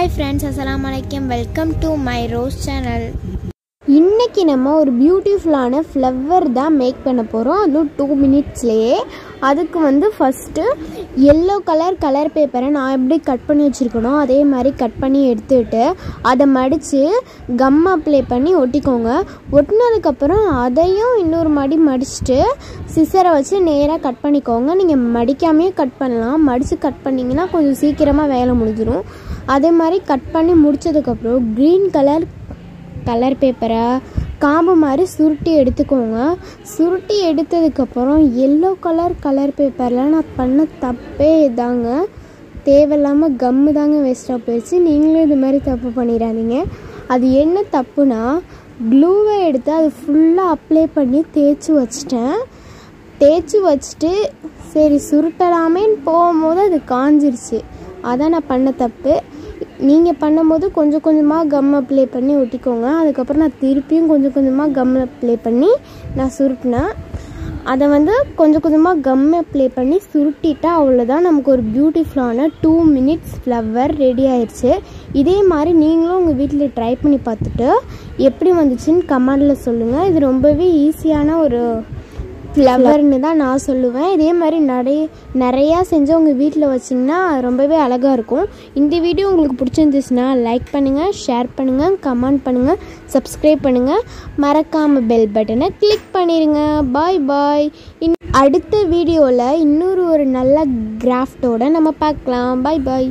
Hi friends, Assalamualaikum. Welcome to my Rose channel. இன்னைக்கு நம்ம ஒரு பியூட்டிஃபுல்லான ஃப்ளவர் தான் மேக் பண்ண போகிறோம். அதுவும் 2 மினிட்ஸ்லேயே. அதுக்கு ஃபஸ்ட்டு எல்லோ கலர் பேப்பரை நான் எப்படி கட் பண்ணி வச்சுருக்கணும் அதே மாதிரி கட் பண்ணி எடுத்துக்கிட்டு அதை மடித்து கம் அப்ளை பண்ணி ஒட்டிக்கோங்க. ஒட்டினதுக்கப்புறம் அதையும் இன்னொரு மடிச்சுட்டு சிசரை வச்சு நேராக கட் பண்ணிக்கோங்க. நீங்கள் மடிக்காமையே கட் பண்ணலாம். மடித்து கட் பண்ணிங்கன்னா கொஞ்சம் சீக்கிரமாக வேலை முடிஞ்சிடும். அதே மாதிரி கட் பண்ணி முடித்ததுக்கப்புறம் க்ரீன் கலர் பேப்பரை காம்பு மாதிரி சுருட்டி எடுத்துக்கோங்க. சுருட்டி எடுத்ததுக்கப்புறம் எல்லோ கலர் பேப்பரில் நான் பண்ண தப்பே இதாங்க. தேவையில்லாமல் கம்மு தாங்க வேஸ்ட்டாக போயிடுச்சு. நீங்களும் இது மாதிரி தப்பு பண்ணிடாதீங்க. அது என்ன தப்புனா, க்ளூவை எடுத்து அது ஃபுல்லாக அப்ளை பண்ணி தேய்ச்சி வச்சுட்டு சரி சுருட்டலாமேன்னு போகும்போது அது காஞ்சிருச்சு. அதான் நான் பண்ண தப்பு. நீங்கள் பண்ணும்போது கொஞ்சம் கொஞ்சமாக கம் அப்ளை பண்ணி ஒட்டிக்கோங்க. அதுக்கப்புறம் நான் திருப்பியும் கொஞ்சம் கொஞ்சமாக கம் அப்ளை பண்ணி நான் சுருட்டினேன். அதை கொஞ்சம் கொஞ்சமாக கம் அப்ளை பண்ணி சுருட்டிட்டா அவ்வளோதான், நமக்கு ஒரு பியூட்டிஃபுல்லான 2 மினிட்ஸ் ஃப்ளவர் ரெடி ஆயிடுச்சு. இதே மாதிரி நீங்களும் உங்கள் வீட்டில் ட்ரை பண்ணி பார்த்துட்டு எப்படி வந்துச்சுன்னு கமெண்டில் சொல்லுங்கள். இது ரொம்பவே ஈஸியான ஒரு ஃப்ளவர்னு தான் நான் சொல்லுவேன். இதே மாதிரி நிறையா செஞ்சு உங்கள் வீட்டில் வச்சிங்கன்னா ரொம்பவே அழகாக இருக்கும். இந்த வீடியோ உங்களுக்கு பிடிச்சிருந்துச்சுன்னா லைக் பண்ணுங்கள், ஷேர் பண்ணுங்கள், கமெண்ட் பண்ணுங்கள், சப்ஸ்கிரைப் பண்ணுங்கள். மறக்காமல் பெல் பட்டனை கிளிக் பண்ணிடுங்க. பாய். அடுத்த வீடியோவில் இன்னொரு நல்ல கிராஃப்டோடு நம்ம பார்க்கலாம். பாய்.